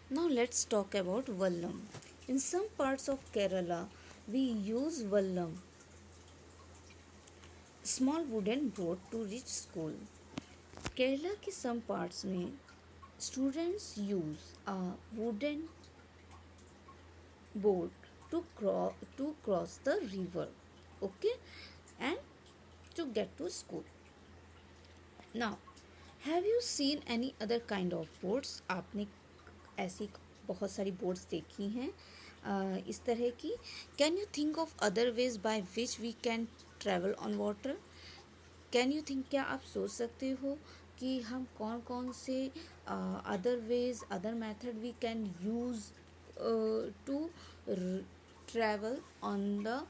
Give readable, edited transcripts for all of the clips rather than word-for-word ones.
Now let's talk about Vallam. In some parts of Kerala, we use Vallam, small wooden boat to reach school. Kerala के some parts में students use a wooden boat to cross the river, okay, and to get to school. Now, have you seen any other kind of boats? आपने ऐसी बहुत सारी boats देखी हैं इस तरह की. Can you think of other ways by which we can travel on water? Can you think, क्या आप सोच सकते हो कि हम कौन कौन से other ways, other method we can use to travel on the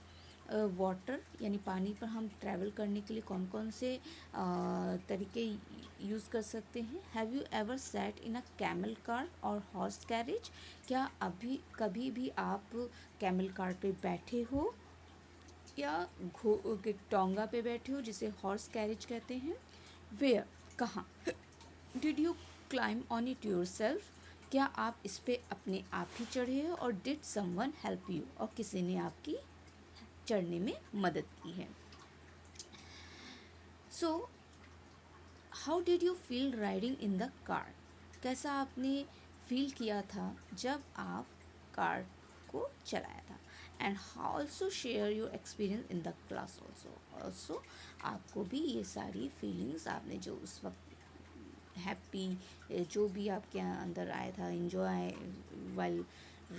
water, यानी पानी पर हम ट्रैवल करने के लिए कौन कौन से तरीके यूज़ कर सकते हैं? Have you ever sat in a camel car और हॉर्स कैरेज? क्या अभी कभी भी आप कैमल कार पे बैठे हो या टोंगा पे बैठे हो, जिसे हॉर्स कैरेज कहते हैं? वेयर, कहाँ? Did you climb on it your self? क्या आप इस पे अपने आप ही चढ़े हो, और डिड समवन हेल्प यू, और किसी ने आपकी चढ़ने में मदद की है? So how did you feel riding in the car? कैसा आपने फील किया था जब आप कार को चलाया था? And also share your experience in the class also. आपको भी ये सारी फीलिंग्स, आपने जो उस वक्त हैप्पी, जो भी आपके अंदर आया था, enjoy while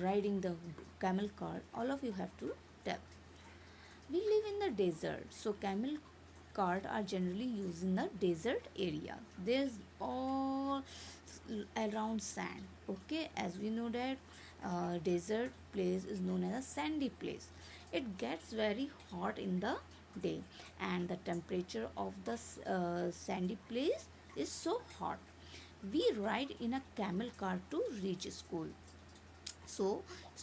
riding the camel car, all of you have to tell. We live in the desert, so camel cart are generally used in the desert area. There's all around sand. Okay, as we know that desert place is known as a sandy place. It gets very hot in the day, and the temperature of the sandy place is so hot. We ride in a camel cart to reach school. So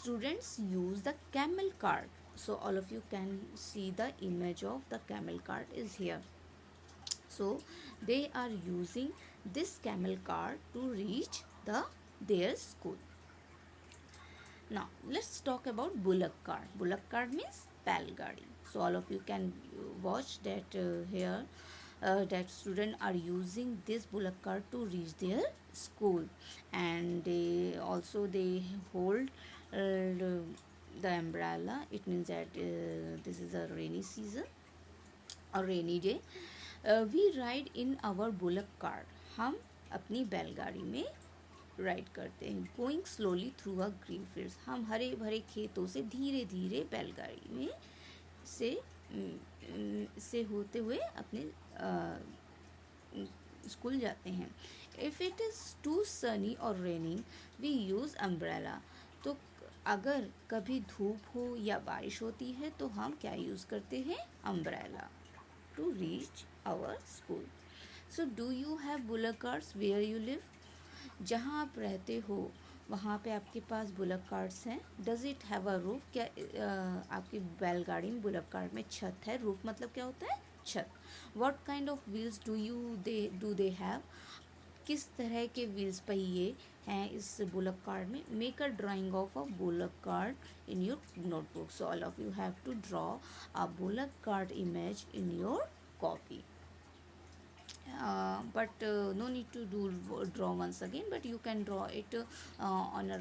students use the camel cart. So all of you can see the image of the camel cart is here. So they are using this camel cart to reach their school. Now let's talk about bullock cart. Bullock cart means बैलगाड़ी. So all of you can watch that here that students are using this bullock cart to reach their school, and they hold the umbrella. It means that this is a rainy season or rainy day. We ride in our bullock cart. हम अपनी बैलगाड़ी में ride करते हैं. Going slowly through a green fields. हम हरे भरे खेतों से धीरे धीरे बैलगाड़ी में से होते हुए अपने स्कूल जाते हैं. If it is too sunny और रेनिंग वी यूज़ अम्ब्रेला. तो अगर कभी धूप हो या बारिश होती है तो हम क्या यूज़ करते हैं? Umbrella to reach our school. So do you have bullock carts where you live? जहाँ आप रहते हो वहाँ पे आपके पास बुलक कार्ट्स हैं. Does it have a roof? क्या आपकी बैलगाड़ी में बुलक कार्ट में छत है? रूफ मतलब क्या होता है? छत. What kind of wheels do they have? किस तरह के व्हील्स, पहिए हैं इस बुलक कार्ट में? Make a drawing of a bullock cart in your notebook. So all of you have to draw a bullock cart image in your copy. But no need to draw once again, but you can draw it on a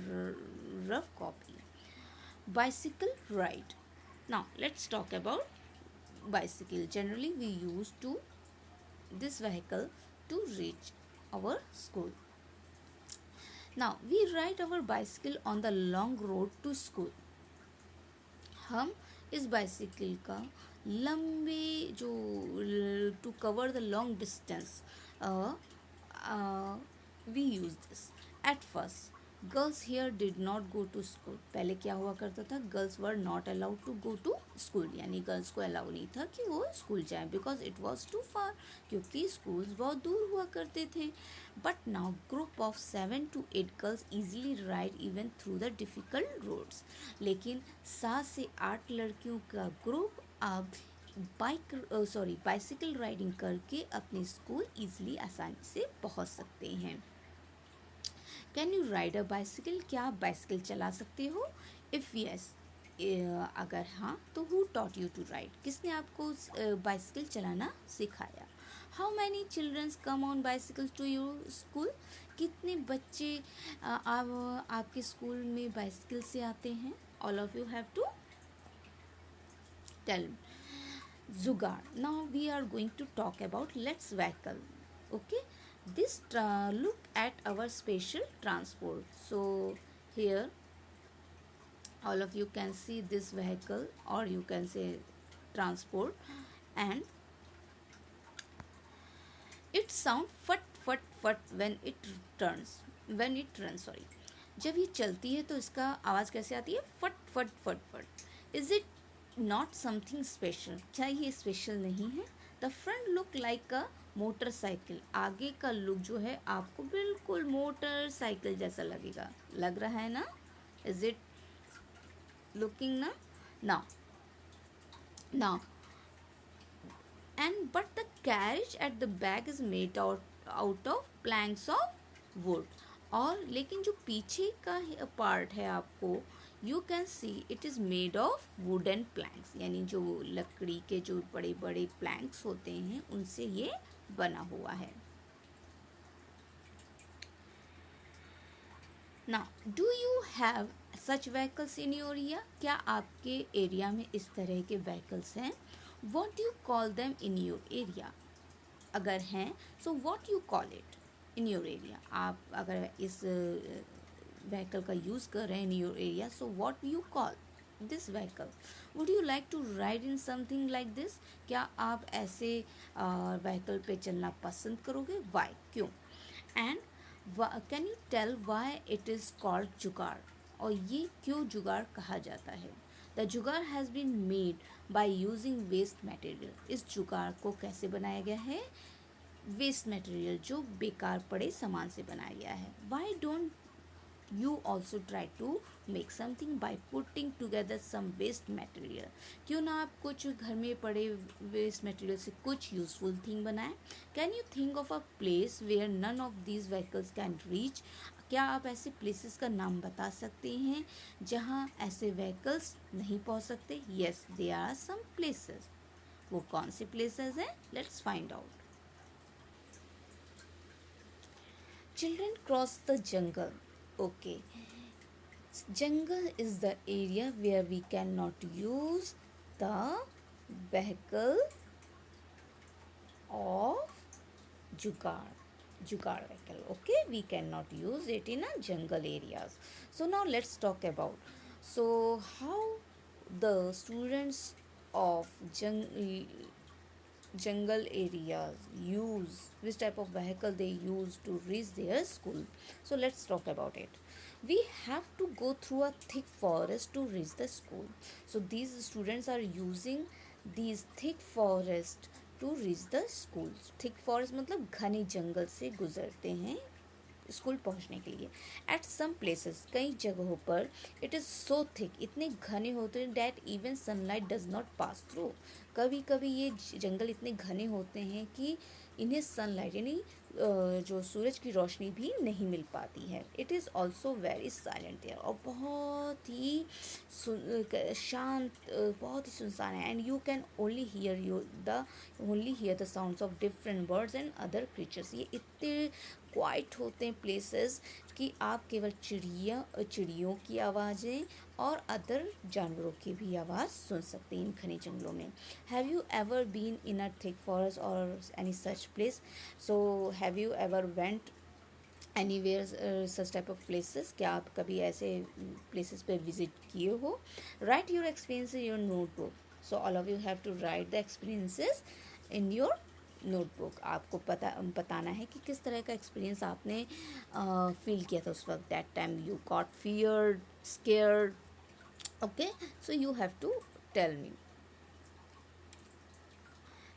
rough copy. Bicycle ride. Now let's talk about bicycle. Generally we use this vehicle to reach our school. Now we ride our bicycle on the long road to school. हम इस bicycle का लंबे जो to cover the long distance we use this. At first girls here did not go to school. पहले क्या हुआ करता था? Girls were not allowed to go to school, यानी गर्ल्स को अलाउ नहीं था कि वो स्कूल जाएं, because it was too far, क्योंकि स्कूल्स बहुत दूर हुआ करते थे. But now group of 7 to 8 girls easily ride even through the difficult roads. लेकिन 7 से 8 लड़कियों का ग्रुप अब बाइसिकल राइडिंग करके अपने स्कूल ईजिली, आसानी से पहुंच सकते हैं. Can you ride a bicycle, क्या आप बाइसिकल चला सकते हो? इफ़ यस, अगर हाँ तो who taught you to ride, किसने आपको बाइसिकल चलाना सिखाया? How many childrens come on bicycle to your school, कितने बच्चे आपके स्कूल में बाइसिकल से आते हैं? All of you have to tell. Zugaad. Now we are going to talk about let's vehicle. Okay, this look at our special transport. So here all of you can see this vehicle, or you can say transport, and it sound फट फट फट when it runs, sorry. जब ये चलती है तो इसका आवाज़ कैसे आती है? फट फट फट फट. Is it not something special, क्या ये स्पेशल नहीं है? The front look like a motorcycle, आगे का लुक जो है आपको बिल्कुल मोटरसाइकिल जैसा लगेगा, लग रहा है ना? इज इट लुकिंग ना? Now and but the carriage at the back is made out of planks of wood. और लेकिन जो पीछे का पार्ट है आपको, you can see it is made of wooden planks, यानी जो लकड़ी के जो बड़े बड़े प्लैंक्स होते हैं उनसे ये बना हुआ है. ना do you have such vehicles in your area, क्या आपके एरिया में इस तरह के व्हीकल्स हैं? What you call them in your area, अगर हैं so what you call it in your area. आप अगर इस व्हीकल का यूज़ कर रहे हैं in your area, so what you call this vehicle? Would you like to ride in something like this, क्या आप ऐसे व्हीकल पे चलना पसंद करोगे? वाई, क्यों? And can you tell why it is called jugaad, और ये क्यों जुगाड़ कहा जाता है? The jugaad has been made by using waste material, इस जुगाड़ को कैसे बनाया गया है? वेस्ट मटेरियल, जो बेकार पड़े सामान से बनाया गया है. Why don't you also try to make something by putting together some waste material, क्यों ना आप कुछ घर में पड़े वेस्ट मटेरियल से कुछ यूजफुल थिंग बनाएं? Can you think of a place where none of these vehicles can reach, क्या आप ऐसे प्लेसेस का नाम बता सकते हैं जहाँ ऐसे व्हीकल्स नहीं पहुँच सकते? Yes, there are some places. वो कौन से प्लेसेस हैं? Let's find out. Children cross the jungle. Okay, jungle is the area where we cannot use the vehicle of jugaad vehicle. Okay, we cannot use it in a jungle areas. So now let's talk about so how the students of jungle areas use, which type of vehicle they use to reach their school. So let's talk about it. We have to go through a thick forest to reach the school. So these students are using these thick forest to reach the school. thick forest मतलब घने जंगल से गुजरते हैं school पहुंचने के लिए. At some places, कई जगहों पर, इट इज़ सो थिक, इतने घने होते हैं that even sunlight does not pass through, कभी कभी ये जंगल इतने घने होते हैं कि इन्हें सनलाइट यानी जो सूरज की रोशनी भी नहीं मिल पाती है. It is also very silent air, और बहुत ही शांत, बहुत ही सुनसान है. And you can only here the sounds of different birds and other creatures. ये इतने क्वाइट होते हैं प्लेसेस कि आप केवल चिड़ियों की आवाज़ें और अदर जानवरों की भी आवाज़ सुन सकते हैं इन घने जंगलों में. Have you ever been in a thick forest or any such place? So have you ever went anywhere such type of places, क्या आप कभी ऐसे प्लेसेस पे विजिट किए हो? Write your experience in your notebook. So all of you have to write the experiences in your notebook. आपको बताना है कि किस तरह का एक्सपीरियंस आपने फील किया था उस वक्त. That time you got feared, scared. Okay, so you have to tell me.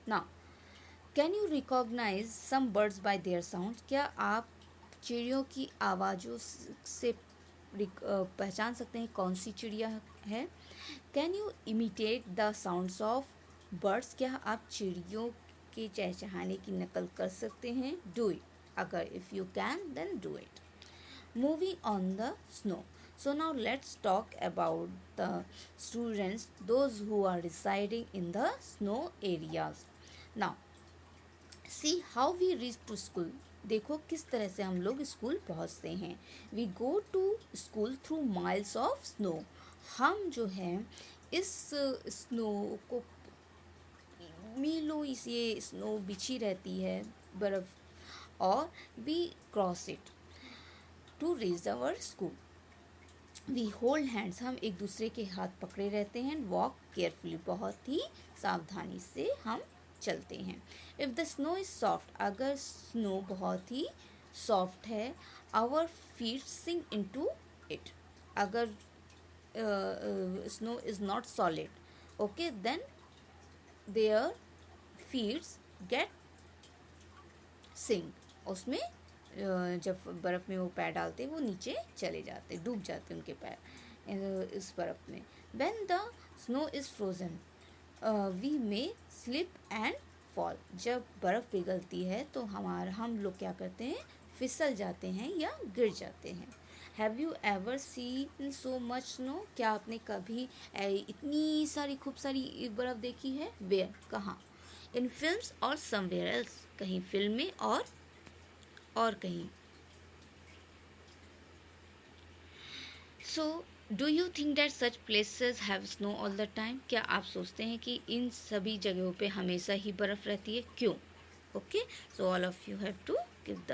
Now can you recognise some birds by their sound, क्या आप चिड़ियों की आवाज़ों से पहचान सकते हैं कौन सी चिड़िया है? Can you imitate the sounds of birds, क्या आप चिड़ियों के चहचहाने की नकल कर सकते हैं? डू इट, अगर if you can then do it. moving on the snow. So now let's talk about the students, those who are residing in the snow areas. Now see how we reach to school. देखो किस तरह से हम लोग school पहुंचते हैं. We go to school through miles of snow. हम जो है इस स्नो को, मीलों इस ये स्नो बिछी रहती है, बर्फ़, और we cross it to reach our school. We hold hands, हम एक दूसरे के हाथ पकड़े रहते हैं. वॉक केयरफुली, बहुत ही सावधानी से हम चलते हैं. If the snow is soft, अगर स्नो बहुत ही सॉफ्ट है, our feet sink into it. अगर snow is not solid, okay, then there feets get sink. उसमें जब बर्फ़ में वो पैर डालते हैं वो नीचे चले जाते, डूब जाते उनके पैर इस बर्फ़ में. When the snow is frozen we may slip and fall. जब बर्फ़ पिघलती है तो हम लोग क्या करते हैं, फिसल जाते हैं या गिर जाते हैं. Have you ever seen so much snow. क्या आपने कभी इतनी सारी खूब सारी बर्फ़ देखी है. वेयर, कहाँ. इन फिल्म्स और समवेयर एल्स, कहीं फिल्म में और कहीं. सो do you think that such places have snow all the time. क्या आप सोचते हैं कि इन सभी जगहों पे हमेशा ही बर्फ़ रहती है. क्यों. Okay, so all of you have to give the